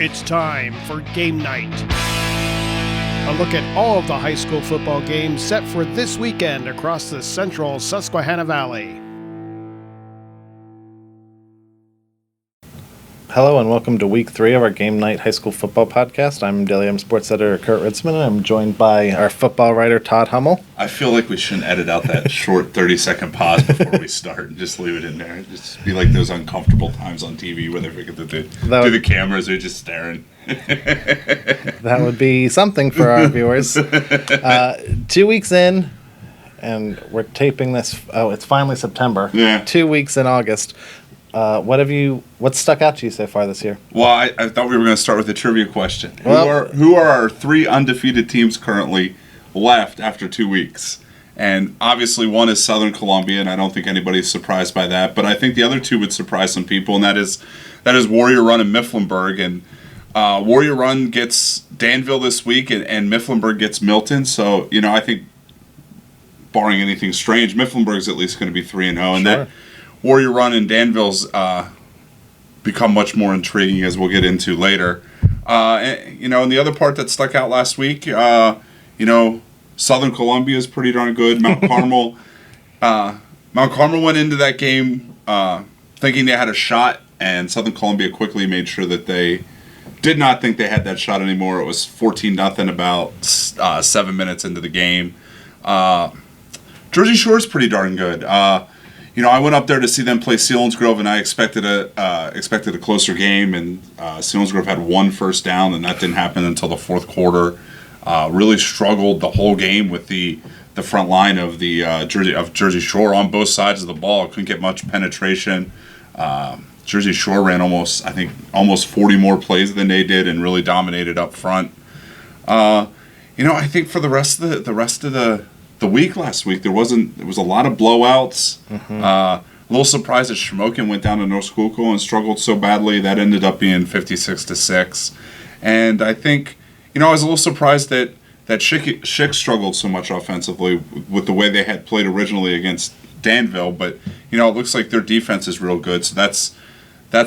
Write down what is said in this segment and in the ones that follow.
It's time for Game Night. A look at all of the high school football games set for this weekend across the central Susquehanna Valley. Hello and welcome to week 3 of our Game Night High School Football Podcast. I'm Daily M Sports Editor Kurt Ritzman, and I'm joined by our football writer Todd Hummel. I feel like we shouldn't edit out that short 30-second pause before we start and just leave it in there. Just be like those uncomfortable times on TV where they forget to do the cameras, they're just staring. That would be something for our viewers. 2 weeks in, and we're taping this. Oh, it's finally September. Yeah. 2 weeks in August. What stuck out to you so far this year? Well, I thought we were going to start with a trivia question. Well, who are our 3 undefeated teams currently left after 2 weeks? And obviously one is Southern Columbia, and I don't think anybody's surprised by that. But I think the other 2 would surprise some people, and that is Warrior Run and Mifflinburg. And Warrior Run gets Danville this week, and Mifflinburg gets Milton. So, I think, barring anything strange, Mifflinburg's at least going to be 3-0. And sure. that Warrior Run and Danville's become much more intriguing, as we'll get into later. And the other part that stuck out last week, Southern Columbia is pretty darn good. Mount Carmel went into that game thinking they had a shot, and Southern Columbia quickly made sure that they did not think they had that shot anymore. It was 14-0 about 7 minutes into the game. Jersey Shore's pretty darn good. I went up there to see them play Selinsgrove, and I expected a closer game, and Selinsgrove had 1 first down, and that didn't happen until the fourth quarter. Really struggled the whole game with the front line of the Jersey Shore on both sides of the ball. Couldn't get much penetration. Jersey Shore ran almost 40 more plays than they did, and really dominated up front. I think for the rest of the week last week, there was a lot of blowouts. Mm-hmm. A little surprised that Shamokin went down to North Schuylkill and struggled so badly. That ended up being 56-6. And I think, I was a little surprised that Schick struggled so much offensively with the way they had played originally against Danville. But, it looks like their defense is real good. So that's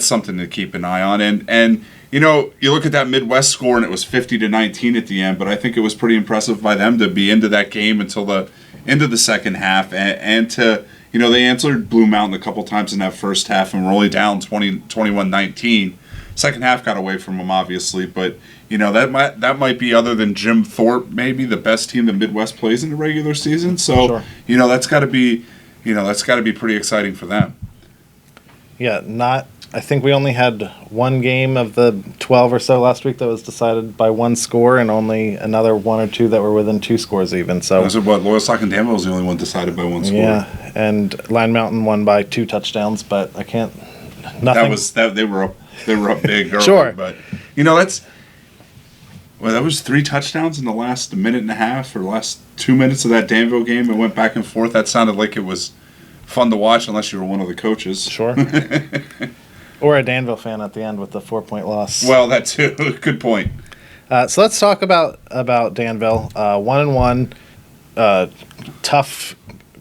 something to keep an eye on. And you look at that Midwest score, and it was 50-19 at the end, but I think it was pretty impressive by them to be into that game until the end of the second half, and to, they answered Blue Mountain a couple times in that first half and were only down 21-19. Second half got away from them, obviously, but, that might be, other than Jim Thorpe, maybe the best team the Midwest plays in the regular season. So, sure. That's got to be pretty exciting for them. Yeah, I think we only had one game of the 12 or so last week that was decided by 1 score, and only another 1 or 2 that were within 2 scores even. So Loyalstock and Danville was the only one decided by 1 score. Yeah, and Line Mountain won by 2 touchdowns, but I can't. Nothing. They were up big early. Sure, but that was 3 touchdowns in the last minute and a half or last 2 minutes of that Danville game. It went back and forth. That sounded like it was fun to watch, unless you were one of the coaches. Sure. Or a Danville fan at the end with the 4-point loss. Well, that too. Good point. So let's talk about Danville. 1-1. Tough,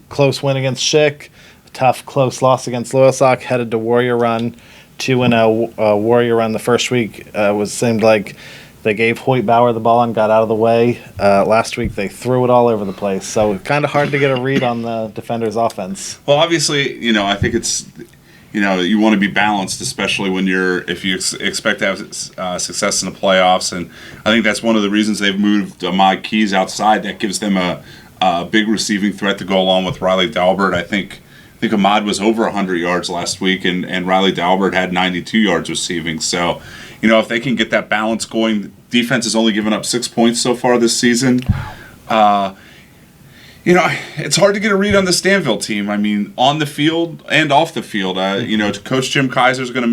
close win against Schick. Tough, close loss against Loyalstock. Headed to Warrior Run. 2-0 Warrior Run the first week. Seemed like they gave Hoyt Bauer the ball and got out of the way. Last week they threw it all over the place. So kind of hard to get a read on the defender's offense. Well, obviously, I think it's... you want to be balanced, especially if you expect to have success in the playoffs. And I think that's one of the reasons they've moved Ahmad Keys outside. That gives them a big receiving threat to go along with Riley Dalbert. I think Ahmad was over 100 yards last week, and Riley Dalbert had 92 yards receiving. So, if they can get that balance going, defense has only given up 6 points so far this season. It's hard to get a read on the Danville team. I mean, on the field and off the field. Coach Jim Kaiser is going to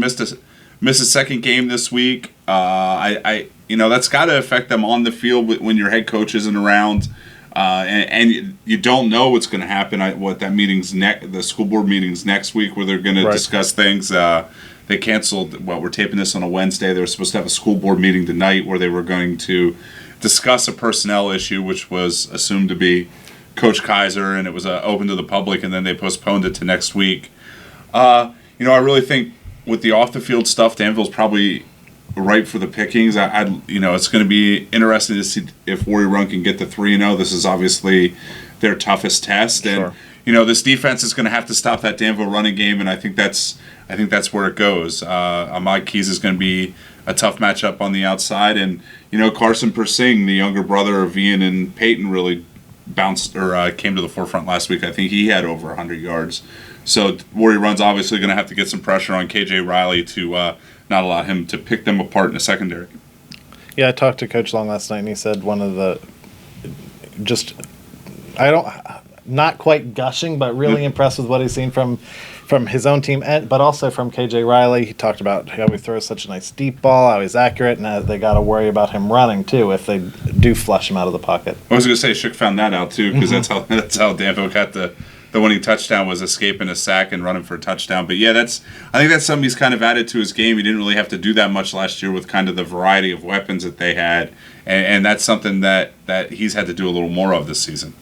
miss a second game this week. That's got to affect them on the field when your head coach isn't around, and you don't know what's going to happen. The school board meetings next week, where they're going to discuss things. They canceled. Well, we're taping this on a Wednesday. They were supposed to have a school board meeting tonight where they were going to discuss a personnel issue, which was assumed to be Coach Kaiser, and it was open to the public, and then they postponed it to next week. I really think with the off-the-field stuff, Danville's probably ripe for the pickings. It's going to be interesting to see if Warrior Run can get to 3-0. This is obviously their toughest test, and this defense is going to have to stop that Danville running game, and I think that's where it goes. Ahmad Keys is going to be a tough matchup on the outside, and Carson Persing, the younger brother of Ian and Peyton, really bounced or came to the forefront last week. I think he had over 100 yards. So Warrior Run's obviously going to have to get some pressure on KJ Riley to not allow him to pick them apart in the secondary. Yeah, I talked to Coach Long last night, and he said one of the not quite gushing, but really impressed with what he's seen from his own team, but also from KJ Riley. He talked about how he throws such a nice deep ball, how he's accurate, and they got to worry about him running too if they do flush him out of the pocket. I was going to say Shook found that out too, because that's how Danville got the winning touchdown, was escaping a sack and running for a touchdown. But yeah, I think that's something he's kind of added to his game. He didn't really have to do that much last year with kind of the variety of weapons that they had, and that's something that he's had to do a little more of this season.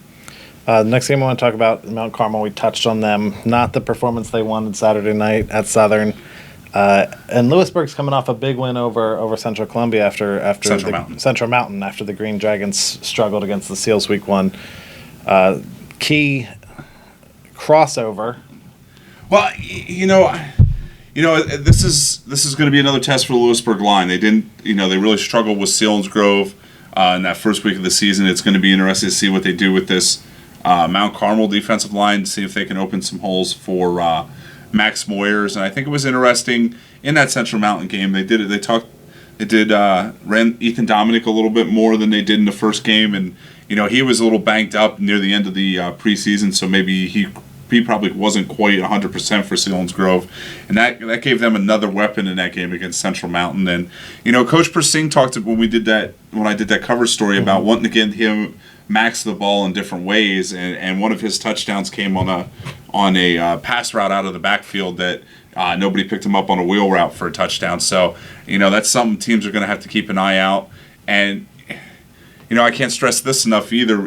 The next game I want to talk about, Mount Carmel, we touched on them. Not the performance they wanted Saturday night at Southern. And Lewisburg's coming off a big win over Central Columbia after Central Mountain after the Green Dragons struggled against the Seals week 1. Key crossover. Well, this is going to be another test for the Lewisburg line. They didn't, they really struggled with Selinsgrove in that first week of the season. It's going to be interesting to see what they do with this Mount Carmel defensive line, see if they can open some holes for Max Moyers. And I think it was interesting in that Central Mountain game. Ran Ethan Dominic a little bit more than they did in the first game, and he was a little banged up near the end of the preseason, so maybe he probably wasn't quite 100% for Selinsgrove, and that gave them another weapon in that game against Central Mountain. And Coach Persing talked when I did that cover story about wanting to get him Max the ball in different ways, and one of his touchdowns came on a pass route out of the backfield that nobody picked him up on a wheel route for a touchdown. So that's something teams are going to have to keep an eye out. And I can't stress this enough either.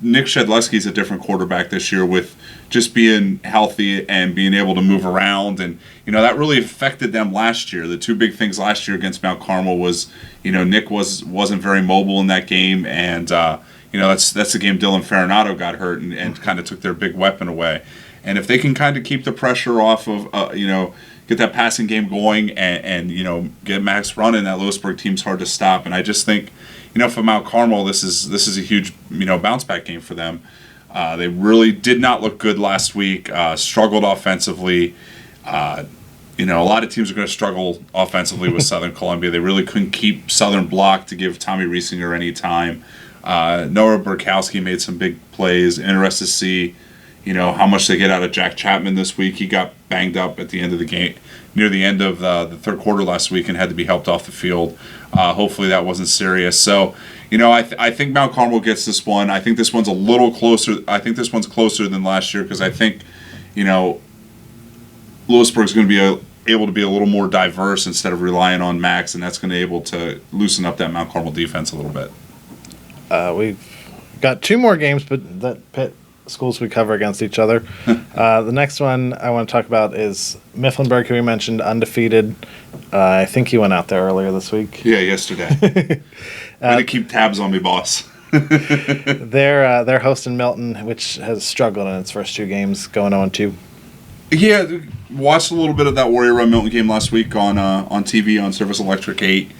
Nick Shedleski's a different quarterback this year with just being healthy and being able to move around, and that really affected them last year. The two big things last year against Mount Carmel was Nick wasn't very mobile in that game, and that's the game Dylan Farinato got hurt and kind of took their big weapon away. And if they can kind of keep the pressure off of get that passing game going and get Max running, that Lewisburg team's hard to stop. And I just think for Mount Carmel, this is a huge bounce back game for them. They really did not look good last week. Struggled offensively. A lot of teams are going to struggle offensively with Southern Columbia. They really couldn't keep Southern blocked to give Tommy Riesinger any time. Noah Burkowski made some big plays. Interested to see, how much they get out of Jack Chapman this week. He got banged up at the end of the game, near the end of the third quarter last week, and had to be helped off the field. Hopefully that wasn't serious. So, I think Mount Carmel gets this one. I think this one's a little closer. I think this one's closer than last year because I think, Lewisburg's going to be able to be a little more diverse instead of relying on Max, and that's going to be able to loosen up that Mount Carmel defense a little bit. We've got 2 more games, but that pit schools we cover against each other. The next one I want to talk about is Mifflinburg, who we mentioned, undefeated. I think he went out there earlier this week. Yeah, yesterday. Way to keep tabs on me, boss. They're hosting Milton, which has struggled in its first 2 games, going 0-2. Yeah, watched a little bit of that Warrior Run Milton game last week on TV on Service Electric 8.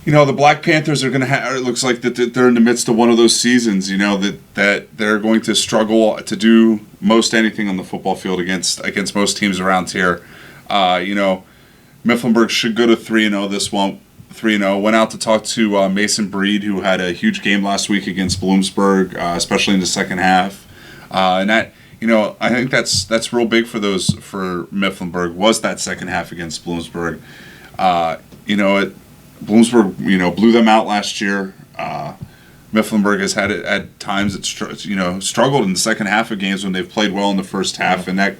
The Black Panthers are going to have, it looks like that they're in the midst of one of those seasons, that they're going to struggle to do most anything on the football field against most teams around here. Mifflinburg should go to 3-0 this one. 3-0. Went out to talk to Mason Breed, who had a huge game last week against Bloomsburg, especially in the second half. And that, I think that's real big for Mifflinburg, was that second half against Bloomsburg. Bloomsburg, blew them out last year. Mifflinburg has had it at times. It's struggled in the second half of games when they've played well in the first half, and that,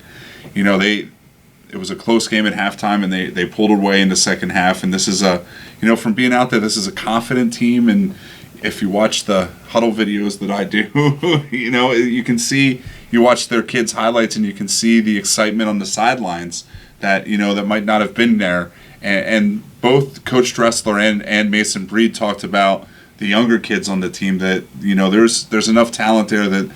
it was a close game at halftime, and they pulled away in the second half. And this is from being out there, this is a confident team. And if you watch the huddle videos that I do, you can see, you watch their kids' highlights, and you can see the excitement on the sidelines that that might not have been there. and both Coach Dressler and Mason Breed talked about the younger kids on the team that, there's enough talent there that,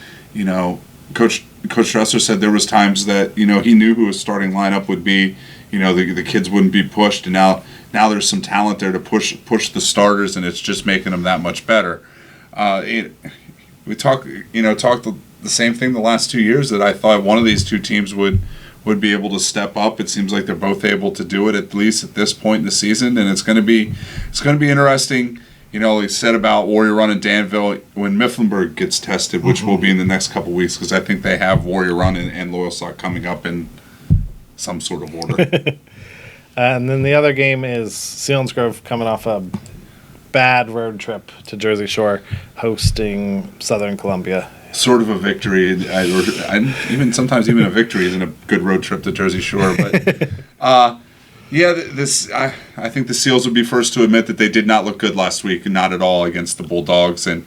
Coach Dressler said there was times that, he knew who his starting lineup would be, the kids wouldn't be pushed, and now there's some talent there to push the starters, and it's just making them that much better. We talked the same thing the last 2 years, that I thought one of these two teams would be able to step up. It seems like they're both able to do it, at least at this point in the season, and it's going to be interesting. Like said about Warrior Run and Danville, when Mifflinburg gets tested, which will be in the next couple weeks, because I think they have Warrior Run and Loyalsock coming up in some sort of order. And then the other game is Selinsgrove coming off a bad road trip to Jersey Shore, hosting Southern Columbia. Sort of a victory, even sometimes even a victory isn't a good road trip to Jersey Shore. But I think the Seals would be first to admit that they did not look good last week, not at all against the Bulldogs. And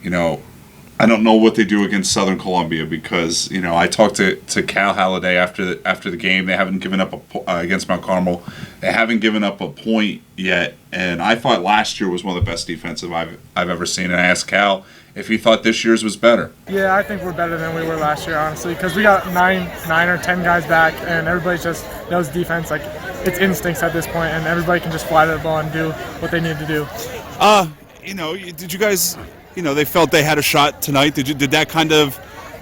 I don't know what they do against Southern Columbia, because I talked to Cal Halliday after the game. They haven't given up against Mount Carmel. They haven't given up a point yet, and I thought last year was one of the best defensive I've ever seen. And I asked Cal if he thought this year's was better. Yeah, I think we're better than we were last year, honestly, because we got nine or 10 guys back, and everybody just knows defense. Like, it's instincts at this point, and everybody can just fly to the ball and do what they need to do. Did you guys, they felt they had a shot tonight? Did that kind of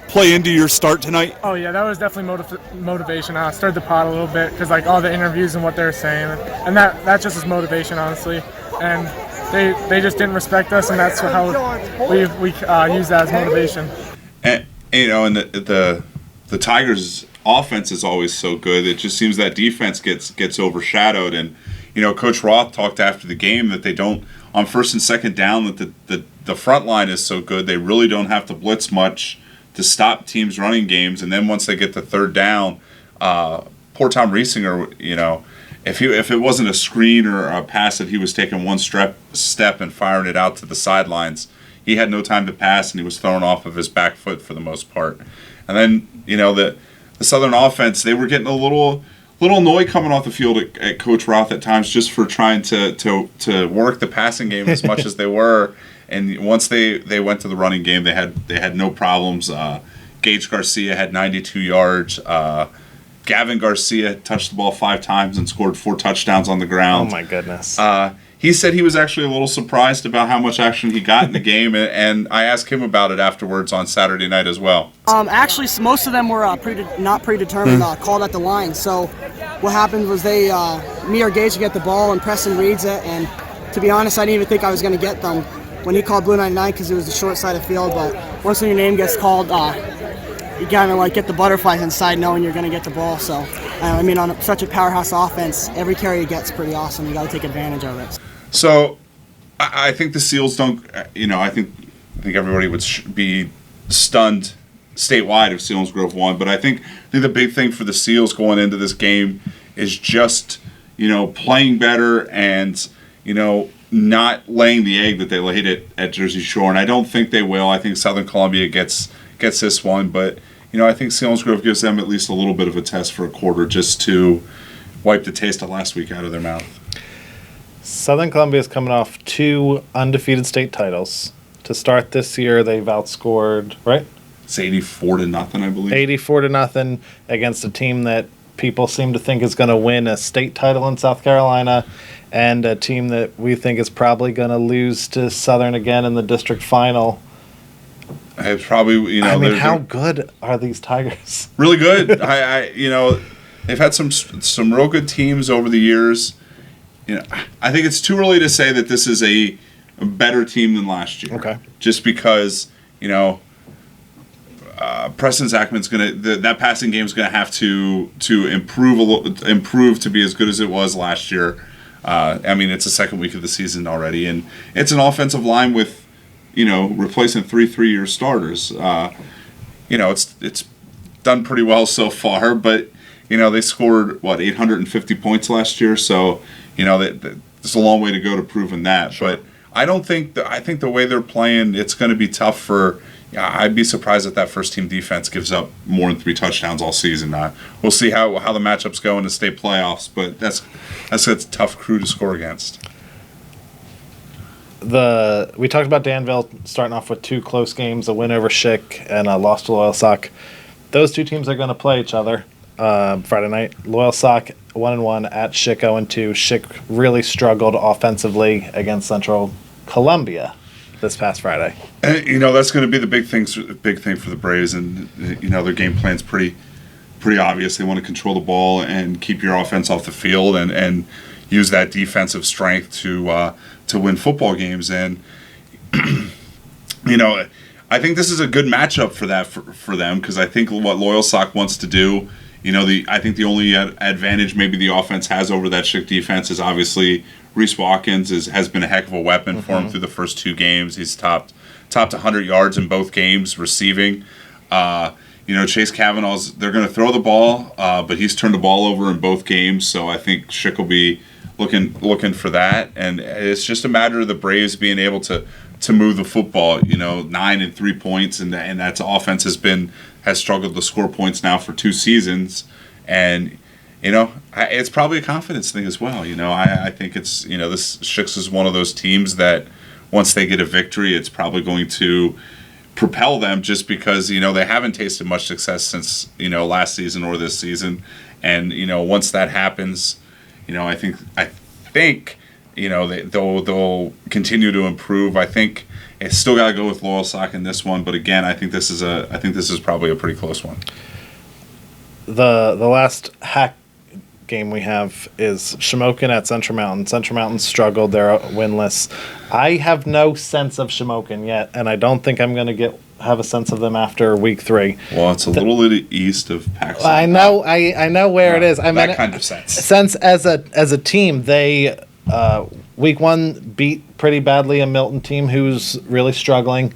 play into your start tonight? Oh yeah, that was definitely motivation. I stirred the pot a little bit, because like all the interviews and what they were saying, and that just is motivation, honestly. And they just didn't respect us, and that's how we use that as motivation. And and the Tigers' offense is always so good. It just seems that defense gets overshadowed. And Coach Roth talked after the game that they don't, on first and second down, that the front line is so good they really don't have to blitz much to stop teams' running games. And then once they get to third down, poor Tom Riesinger, if it wasn't a screen or a pass that he was taking one step and firing it out to the sidelines, he had no time to pass, and he was thrown off of his back foot for the most part. And then the Southern offense, they were getting a little annoyed coming off the field at Coach Roth at times, just for trying to work the passing game as much as they were. And once they went to the running game, they had no problems. Gage Garcia had 92 yards. Gavin Garcia touched the ball 5 times and scored 4 touchdowns on the ground. Oh my goodness. He said he was actually a little surprised about how much action he got in the game, and I asked him about it afterwards on Saturday night as well. Actually, most of them were not predetermined, called at the line. So what happened was me or Gage get the ball, and Preston reads it, and to be honest, I didn't even think I was going to get them when he called Blue 99, because it was the short side of field. But once your name gets called, you kind of get the butterflies inside knowing you're going to get the ball. So, on such a powerhouse offense, every carry you get's pretty awesome. You got to take advantage of it. So, I think the Seals don't. I think everybody would be stunned statewide if Selinsgrove won. But I think the big thing for the Seals going into this game is just playing better and not laying the egg that they laid at Jersey Shore. And I don't think they will. I think Southern Columbia gets this one, but I think Selinsgrove gives them at least a little bit of a test for a quarter, just to wipe the taste of last week out of their mouth. Southern Columbia is coming off 2 undefeated state titles. To start this year, they've outscored, right? It's 84-0, I believe. 84-0 against a team that people seem to think is going to win a state title in South Carolina, and a team that we think is probably going to lose to Southern again in the district final. It's probably, how good are these Tigers? Really good. They've had some real good teams over the years. I think it's too early to say that this is a better team than last year. Okay. Just because, Preston Zachman's that passing game is gonna have to improve to be as good as it was last year. It's the second week of the season already, and it's an offensive line with, replacing 3 3-year starters. It's done pretty well so far, but they scored 850 points last year, so there's a long way to go to proving that. Sure. But I think the way they're playing, it's going to be tough for yeah, I'd be surprised if that first team defense gives up more than 3 touchdowns all season. We'll see how the matchups go in the state playoffs, but that's a tough crew to score against. We talked about Danville starting off with 2 close games, a win over Schick and a loss to Loyal Sock. Those 2 teams are going to play each other Friday night. Loyal Sock 1-1 at Schick 0-2. Schick really struggled offensively against Central Columbia this past Friday. And, that's going to be the big thing for the Braves, and their game plan's pretty obvious. They want to control the ball and keep your offense off the field, and use that defensive strength to win football games. And I think this is a good matchup for them, because I think what Loyal Sock wants to do. I think the only advantage maybe the offense has over that Schick defense is obviously Reese Watkins has been a heck of a weapon for him through the first 2 games. He's topped 100 yards in both games receiving. Chase Kavanaugh's, they're going to throw the ball, but he's turned the ball over in both games, so I think Schick will be looking for that. And it's just a matter of the Braves being able to move the football. 9 and 3 points, and that offense has struggled to score points now for 2 seasons, and it's probably a confidence thing as well. I think it's this Schick is one of those teams that once they get a victory, it's probably going to propel them, just because they haven't tasted much success since last season or this season, and once that happens, I think they'll continue to improve. I think it's still got to go with Loyal Sock in this one, but again, I think this is probably a pretty close one. The last hack game we have is Shamokin at Central Mountain. Central Mountain struggled; they're winless. I have no sense of Shamokin yet, and I don't think I'm going to have a sense of them after week 3. Well, it's a little east of Paxton. I know where it is. I mean, kind of sense. Since as a team, they week 1 beat pretty badly a Milton team who's really struggling.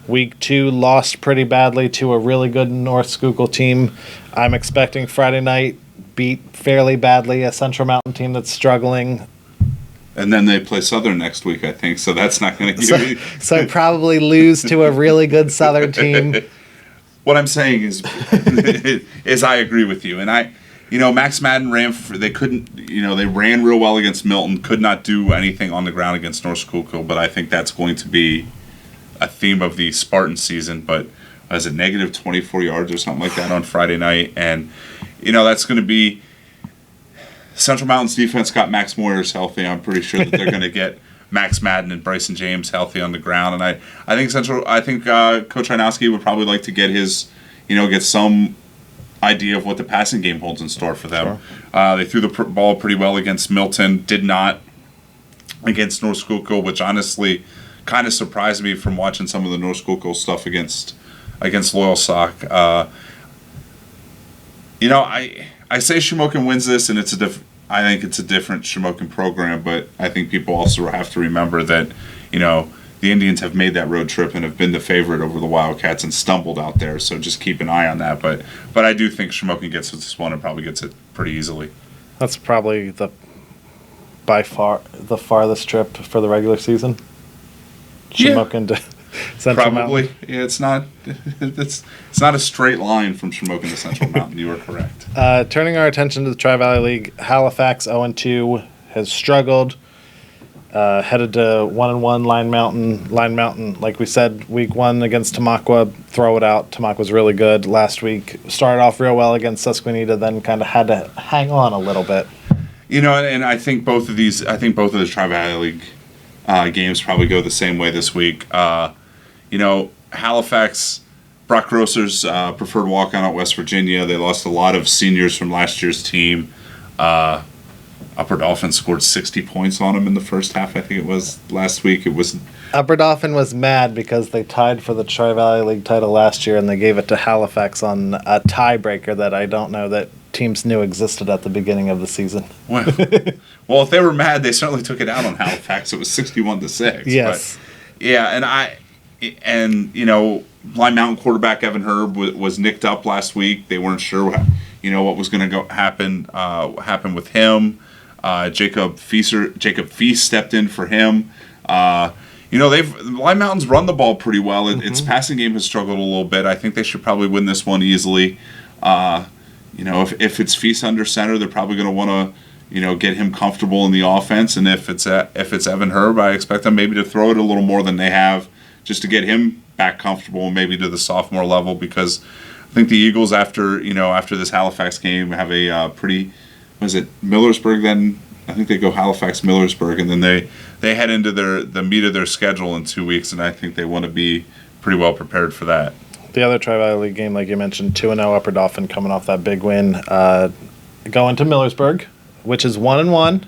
Week 2 lost pretty badly to a really good North Schuylkill team. I'm expecting Friday night beat fairly badly a Central Mountain team that's struggling. And then they play Southern next week, I think. So that's not going to give you. So probably lose to a really good Southern team. What I'm saying is I agree with you. And Max Madden they ran real well against Milton, could not do anything on the ground against North Schuylkill, but I think that's going to be a theme of the Spartan season. But was it negative 24 yards or something like that on Friday night? And, that's going to be Central Mountain's defense got Max Moyers healthy. I'm pretty sure that they're going to get Max Madden and Bryson James healthy on the ground. And I think Coach Reinowski would probably like to get get some idea of what the passing game holds in store for them. Sure. They threw the ball pretty well against Milton, did not against North Schuylkill, which honestly kind of surprised me from watching some of the North Schuylkill stuff against Loyal Sock. I say Shamokin wins this, and I think it's a different Shamokin program, but I think people also have to remember that, the Indians have made that road trip and have been the favorite over the Wildcats and stumbled out there, so just keep an eye on that. But I do think Shamokin gets this one and probably gets it pretty easily. That's probably by far the farthest trip for the regular season. Shamokin to Central probably. Mountain. Yeah, it's not a straight line from Shamokin to Central Mountain. You are correct. Turning our attention to the Tri-Valley League, Halifax 0-2 has struggled. Headed to 1-1 Line Mountain, like we said, week 1 against Tamaqua, throw it out. Tamaqua's really good. Last week started off real well against Susquehanna, then kind of had to hang on a little bit. And I think both of the Tri-Valley League games probably go the same way this week. Halifax, Brock Grosser's preferred walk-on at West Virginia. They lost a lot of seniors from last year's team. Upper Dauphin scored 60 points on them in the first half, I think it was last week. Upper Dauphin was mad because they tied for the Tri-Valley League title last year, and they gave it to Halifax on a tiebreaker that I don't know that teams knew existed at the beginning of the season. Well, if they were mad, they certainly took it out on Halifax. It was 61-6. Yes. But, yeah, Line Mountain quarterback Evan Herb was nicked up last week. They weren't sure, what was going to happen with him. Jacob Feast stepped in for him. Lime Mountain's run the ball pretty well. Its passing game has struggled a little bit. I think they should probably win this one easily. If it's Feast under center, they're probably going to want to, get him comfortable in the offense. And if it's Evan Herb, I expect them maybe to throw it a little more than they have, just to get him back comfortable, maybe to the sophomore level. Because I think the Eagles, after this Halifax game, have a pretty, was it Millersburg then? I think they go Halifax, Millersburg, and then they head into the meat of their schedule in 2 weeks, and I think they want to be pretty well prepared for that. The other Tri-Valley League game, like you mentioned, 2-0 Upper Dauphin coming off that big win. Going to Millersburg, which is 1-1,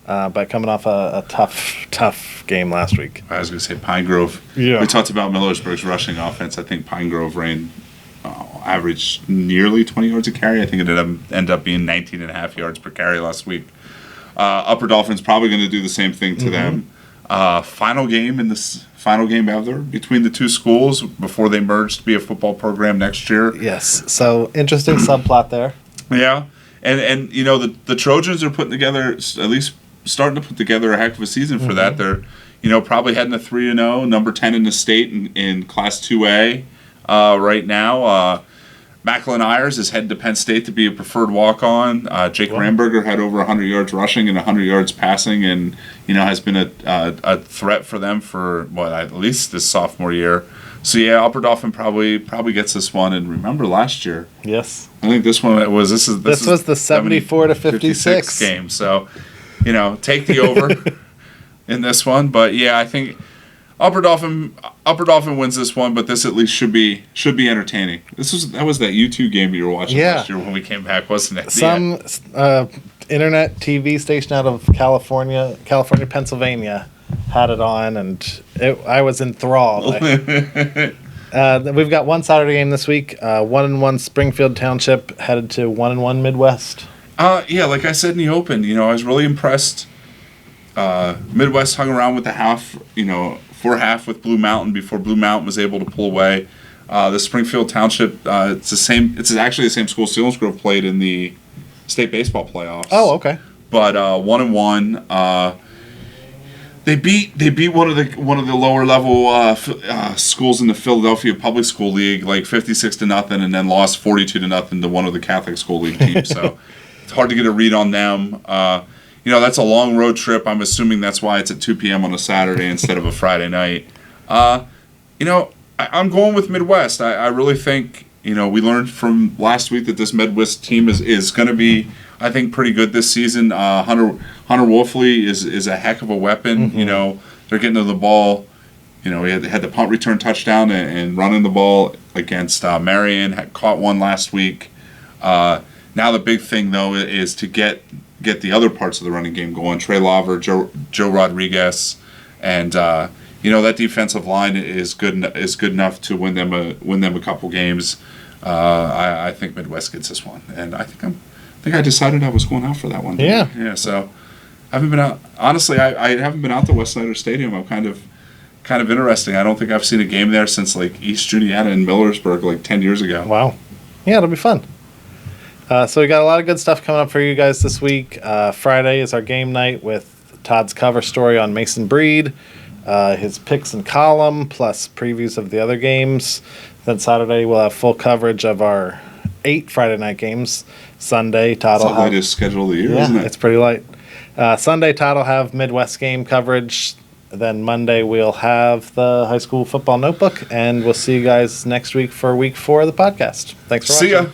but coming off a tough game last week. I was going to say Pine Grove. Yeah. We talked about Millersburg's rushing offense. I think Pine Grove averaged nearly 20 yards a carry. I think it ended up being 19.5 yards per carry last week. Upper Dauphin's probably going to do the same thing to them. Final game ever between the two schools before they merge to be a football program next year. Yes. So interesting subplot there. Yeah, and the Trojans are putting together, at least starting to put together, a heck of a season for that. They're probably heading to 3-0, number 10 in the state in Class 2A right now. Macklin Ayers is heading to Penn State to be a preferred walk-on. Jake Ramberger had over 100 yards rushing and 100 yards passing, and has been a threat for them for at least this sophomore year. So yeah, Upper Dauphin probably gets this one. And remember last year? Yes. I think this one was this was the 74-56 game. So take the over in this one. But yeah, I think Upper Dauphin wins this one, but this at least should be entertaining. That was that U2 game you were watching last year when we came back, wasn't it? Some internet TV station out of California, Pennsylvania had it on, and I was enthralled. We've got one Saturday game this week. 1-1 Springfield Township headed to 1-1 Midwest. Yeah, like I said in the open, I was really impressed. Midwest hung around with the half, for half with Blue Mountain before Blue Mountain was able to pull away. The Springfield Township, it's actually the same school Selinsgrove played in the state baseball playoffs. Oh, okay. But 1-1. They beat one of the lower level schools in the Philadelphia Public School League like 56-0, and then lost 42-0 to one of the Catholic School League teams. So it's hard to get a read on them. That's a long road trip. I'm assuming that's why it's at 2 p.m. on a Saturday instead of a Friday night. I'm going with Midwest. I really think, we learned from last week that this Midwest team is going to be, I think, pretty good this season. Hunter Wolfley is a heck of a weapon. They're getting to the ball. He had the punt return touchdown and running the ball against Marion. Had caught one last week. Now the big thing, though, is to get the other parts of the running game going. Trey Laver, Joe Rodriguez, and that defensive line is good enough to win them a couple games. I think Midwest gets this one, and I think I decided I was going out for that one. Yeah. So I haven't been out. Honestly, I haven't been out to West Snyder Stadium. I'm kind of interesting. I don't think I've seen a game there since like East Juniata in Millersburg like 10 years ago. Wow. Yeah, it'll be fun. So we got a lot of good stuff coming up for you guys this week. Friday is our game night with Todd's cover story on Mason Breed, his picks and column, plus previews of the other games. Then Saturday we'll have full coverage of our 8 Friday night games. Sunday, Todd will have... It's the lightest schedule of the year, isn't it? It's pretty light. Sunday, Todd will have Midwest game coverage. Then Monday we'll have the high school football notebook, and we'll see you guys next week for week 4 of the podcast. Thanks for watching. See ya.